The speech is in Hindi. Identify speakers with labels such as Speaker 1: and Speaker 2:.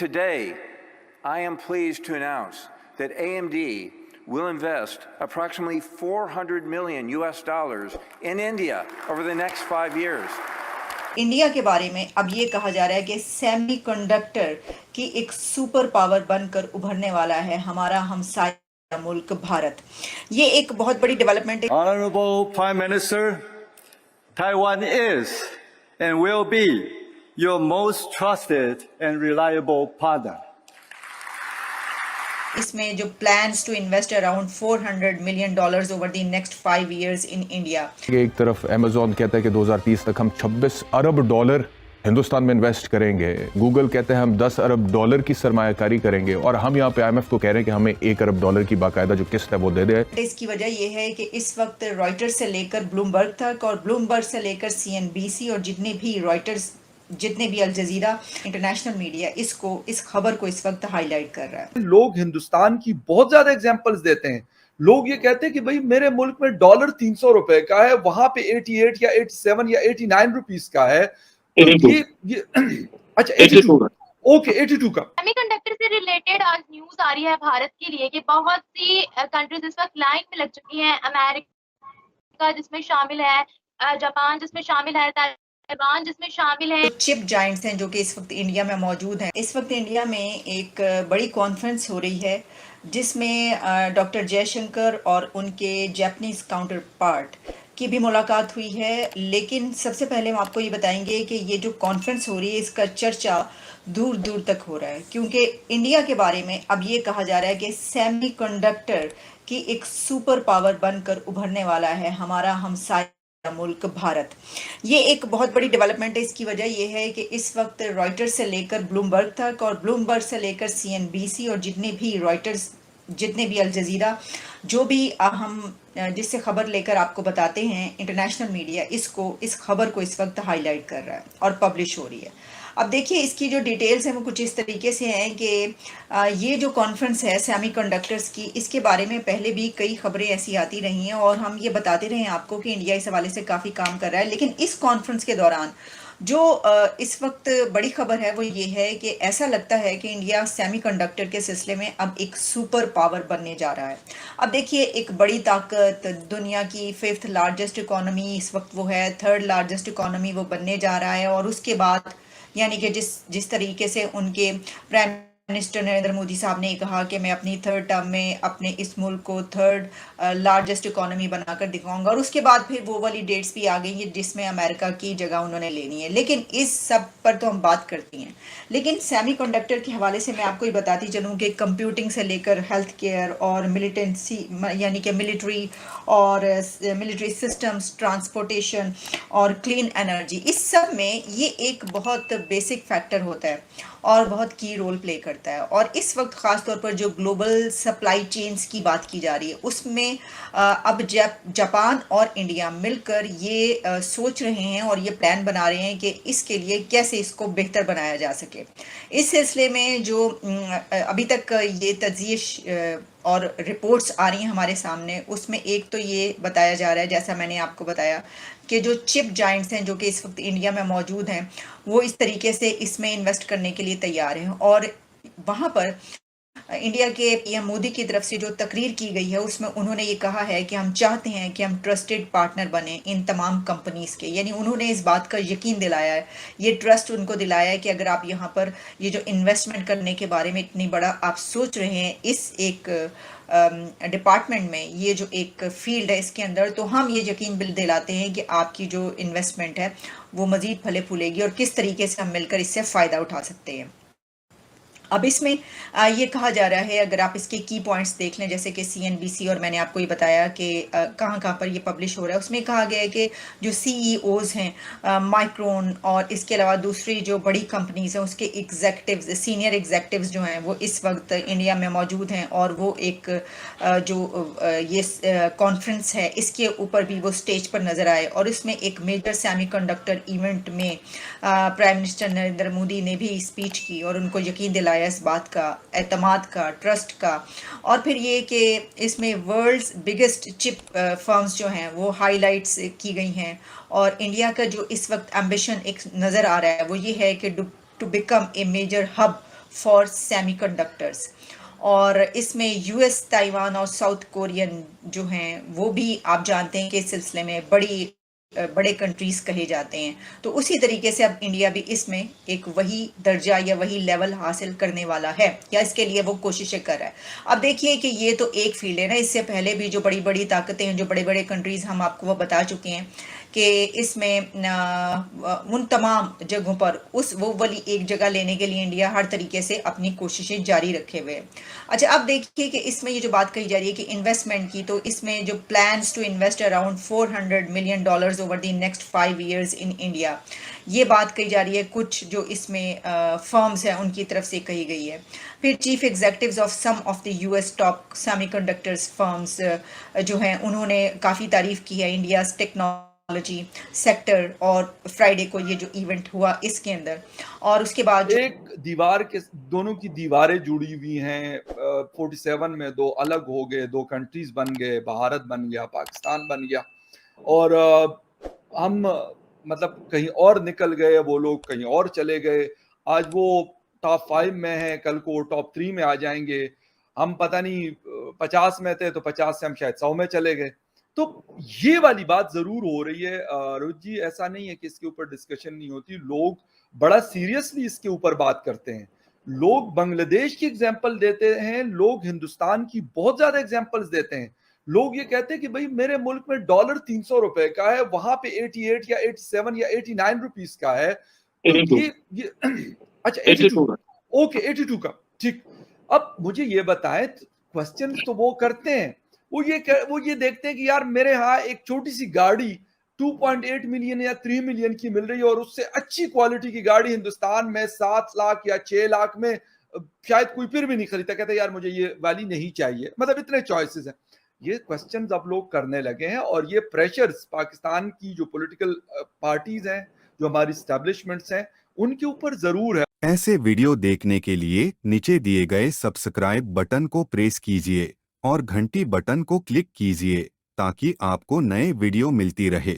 Speaker 1: Today, I am pleased to announce that AMD will invest approximately $400 million in India over the next 5 years.
Speaker 2: India के बारे में अब ये कहा जा रहा है कि सेमीकंडक्टर की एक सुपर पावर बनकर उभरने वाला है हमारा हमसाया मुल्क भारत। ये एक बहुत बड़ी डेवलपमेंट है।
Speaker 3: Honorable Prime Minister, Taiwan is and will be your most trusted and reliable partner.
Speaker 2: इसमें जो plans to invest around $400 million over the next 5 years in India.
Speaker 4: एक तरफ अमेज़न कहता है कि 2030 तक हम $26 अरब हिंदुस्तान में इन्वेस्ट करेंगे। गूगल कहते हैं हम $10 अरब की सरमायाकारी करेंगे और हम यहाँ पे IMF को कह रहे हैं कि हमें $1 अरब की बाकायदा जो किस्त है वो दे दे।
Speaker 2: इसकी वजह यह है कि इस वक्त रॉयटर्स से लेकर ब्लूमबर्ग तक और ब्लूमबर्ग से लेकर CNBC और जितने भी अल जजीरा इंटरनेशनल मीडिया इस खबर को इस वक्त हाईलाइट कर रहा है।
Speaker 5: लोग हिंदुस्तान की बहुत ज्यादा एग्जांपल्स देते हैं। लोग ये कहते हैं कि भाई मेरे मुल्क में डॉलर 300 रुपए का है, वहां पे 88 या 87 या 89 रुपीस का है। ये अच्छा 82 ओके 82 का।
Speaker 6: सेमीकंडक्टर से रिलेटेड आज न्यूज आ रही है भारत के लिए कि बहुत सी कंट्रीज इस वक्त लाइन में लग चुकी हैं। अमेरिका जिसमें शामिल है, जापान जिसमें शामिल है, ताइवान जिसमें शामिल है।
Speaker 2: चिप जायंट्स हैं जो कि इस वक्त इंडिया में मौजूद हैं। इस वक्त इंडिया में एक बड़ी कॉन्फ्रेंस हो रही है जिसमें डॉक्टर जयशंकर और उनके जापानीज काउंटर पार्ट की भी मुलाकात हुई है। लेकिन सबसे पहले हम आपको ये बताएंगे कि ये जो कॉन्फ्रेंस हो रही है इसका चर्चा दूर दूर तक हो रहा है, क्योंकि इंडिया के बारे में अब ये कहा जा रहा है कि सेमीकंडक्टर की एक सुपर पावर बनकर उभरने वाला है हमारा हमसाया मुल्क भारत। ये एक बहुत बड़ी डेवलपमेंट है। इसकी वजह यह है कि इस वक्त रॉयटर्स से लेकर ब्लूमबर्ग तक और ब्लूमबर्ग से लेकर CNBC और जितने भी अल जजीरा जो भी हम जिससे खबर लेकर आपको बताते हैं इंटरनेशनल मीडिया इस खबर को इस वक्त हाईलाइट कर रहा है और पब्लिश हो रही है। अब देखिए इसकी जो डिटेल्स हैं वो कुछ इस तरीके से हैं कि ये जो कॉन्फ्रेंस है सेमीकंडक्टर्स की, इसके बारे में पहले भी कई खबरें ऐसी आती रही हैं और हम ये बताते रहे हैं आपको कि इंडिया इस हवाले से काफ़ी काम कर रहा है। लेकिन इस कॉन्फ्रेंस के दौरान जो इस वक्त बड़ी खबर है वो ये है कि ऐसा लगता है कि इंडिया सेमीकंडक्टर के सिलसिले में अब एक सुपर पावर बनने जा रहा है। अब देखिए एक बड़ी ताकत, दुनिया की 5th लार्जेस्ट इकोनॉमी इस वक्त वो है, 3rd लार्जेस्ट इकोनॉमी वो बनने जा रहा है। और उसके बाद यानी कि जिस तरीके से उनके प्राइम मिनिस्टर नरेंद्र मोदी साहब ने कहा कि मैं अपनी 3rd टर्म में अपने इस मुल्क को 3rd लार्जेस्ट इकोनॉमी बनाकर दिखाऊंगा, और उसके बाद फिर वो वाली डेट्स भी आ गई हैं जिसमें अमेरिका की जगह उन्होंने लेनी है। लेकिन इस सब पर तो हम बात करती हैं, लेकिन सेमीकंडक्टर के हवाले से मैं आपको ये बताती चलूँ कि कंप्यूटिंग से लेकर हेल्थ केयर और मिलिटेंसी यानी कि मिलिट्री और मिलिट्री सिस्टम्स, ट्रांसपोर्टेशन और क्लीन एनर्जी, इस सब में ये एक बहुत बेसिक फैक्टर होता है और बहुत की रोल प्ले करता है। और इस वक्त ख़ास तौर पर जो ग्लोबल सप्लाई चेन्स की बात की जा रही है उसमें अब जापान और इंडिया मिलकर ये सोच रहे हैं और ये प्लान बना रहे हैं कि इसके लिए कैसे इसको बेहतर बनाया जा सके। इस सिलसिले में जो अभी तक ये तजवीज़ और रिपोर्ट्स आ रही हैं हमारे सामने, उसमें एक तो ये बताया जा रहा है, जैसा मैंने आपको बताया, कि जो चिप जायंट्स हैं जो कि इस वक्त इंडिया में मौजूद हैं वो इस तरीके से इसमें इन्वेस्ट करने के लिए तैयार हैं। और वहाँ पर इंडिया के PM मोदी की तरफ से जो तकरीर की गई है उसमें उन्होंने ये कहा है कि हम चाहते हैं कि हम ट्रस्टेड पार्टनर बने इन तमाम कंपनीज़ के। यानी उन्होंने इस बात का यकीन दिलाया है, ये ट्रस्ट उनको दिलाया है कि अगर आप यहाँ पर ये जो इन्वेस्टमेंट करने के बारे में इतनी बड़ा आप सोच रहे हैं इस एक डिपार्टमेंट में, ये जो एक फील्ड है इसके अंदर, तो हम ये यकीन दिलाते हैं कि आपकी जो इन्वेस्टमेंट है वो मज़ीद फले फूलेगी और किस तरीके से हम मिलकर इससे फ़ायदा उठा सकते हैं। अब इसमें ये कहा जा रहा है, अगर आप इसके की पॉइंट्स देख लें, जैसे कि CNBC और मैंने आपको ये बताया कि कहाँ पर ये पब्लिश हो रहा है, उसमें कहा गया है कि जो CEOs हैं माइक्रोन और इसके अलावा दूसरी जो बड़ी कंपनीज हैं उसके एग्जेक्टिव्स, सीनियर एग्जेक्टिव्स जो हैं वो इस वक्त इंडिया में मौजूद हैं और वो एक जो ये कॉन्फ्रेंस है इसके ऊपर भी वो स्टेज पर नज़र आए। और इसमें एक मेजर सेमीकंडक्टर इवेंट में प्राइम मिनिस्टर नरेंद्र मोदी ने भी स्पीच की और उनको यकीन दिलाया इस बात का, एतमाद का, ट्रस्ट का। और फिर ये कि इसमें वर्ल्ड्स बिगेस्ट चिप फर्म्स जो हैं वो हाईलाइट्स की गई हैं। और इंडिया का जो इस वक्त एम्बिशन एक नज़र आ रहा है वो ये है कि to become a major hub for semiconductors. और इसमें यूएस, ताइवान और साउथ कोरियन जो हैं वो भी आप जानते हैं कि इस सिलसिले में बड़े कंट्रीज कहे जाते हैं। तो उसी तरीके से अब इंडिया भी इसमें एक वही दर्जा या वही लेवल हासिल करने वाला है, या इसके लिए वो कोशिशें कर रहा है। अब देखिए कि ये तो एक फील्ड है ना, इससे पहले भी जो बड़ी बड़ी ताकतें हैं, जो बड़े बड़े कंट्रीज हम आपको वो बता चुके हैं कि इसमें उन तमाम जगहों पर वो वाली एक जगह लेने के लिए इंडिया हर तरीके से अपनी कोशिशें जारी रखे हुए है। अच्छा, अब देखिए कि इसमें ये जो बात कही जा रही है कि इन्वेस्टमेंट की, तो इसमें जो plans to invest around $400 million over the next 5 years in India, ये बात कही जा रही है। कुछ जो इसमें फर्म्स हैं उनकी तरफ से कही गई है। फिर chief executives of some of the US top semiconductors firms जो हैं उन्होंने काफ़ी तारीफ की है इंडिया टेक्नोलॉजी सेक्टर, और फ्राइडे को ये जो इवेंट हुआ इसके अंदर। और उसके बाद
Speaker 5: एक दीवार के दोनों की दीवारें जुड़ी हुई हैं। 47 में दो अलग हो गए, दो कंट्रीज बन गए, भारत बन गया, पाकिस्तान बन गया, और हम मतलब कहीं और निकल गए, वो लोग कहीं और चले गए। आज वो टॉप 5 में है, कल को टॉप 3 में आ जाएंगे। हम पता नहीं 50 में थे तो 50 से हम शायद 100 में चले गए। तो ये वाली बात जरूर हो रही है रोहित जी। ऐसा नहीं है कि इसके ऊपर डिस्कशन नहीं होती, लोग बड़ा सीरियसली इसके ऊपर बात करते हैं। लोग बांग्लादेश की एग्जांपल देते हैं, लोग हिंदुस्तान की बहुत ज्यादा एग्जांपल्स देते हैं। लोग ये कहते हैं कि भाई मेरे मुल्क में डॉलर 300 रुपए का है, वहां पे 88 या 87 या 89 रुपीस का है। तो ये अच्छा 82, ओके 82 का, ठीक। अब मुझे ये बताएं, क्वेश्चन तो वो करते हैं, वो ये देखते हैं कि यार मेरे यहाँ एक छोटी सी गाड़ी 2.8 मिलियन या 3 मिलियन की मिल रही है, और उससे अच्छी क्वालिटी की गाड़ी हिंदुस्तान में 7 लाख या 6 लाख में शायद कोई फिर भी नहीं खरीदता। कहते यार मुझे ये वाली नहीं चाहिए। मतलब इतने चॉइसेस हैं। ये क्वेश्चंस अब लोग करने लगे हैं, और ये प्रेशर्स पाकिस्तान की जो पॉलिटिकल पार्टीज हैं, जो हमारी स्टैब्लिशमेंट्स हैं, उनके ऊपर जरूर है।
Speaker 7: ऐसे वीडियो देखने के लिए नीचे दिए गए सब्सक्राइब बटन को प्रेस कीजिए और घंटी बटन को क्लिक कीजिए ताकि आपको नए वीडियो मिलती रहे।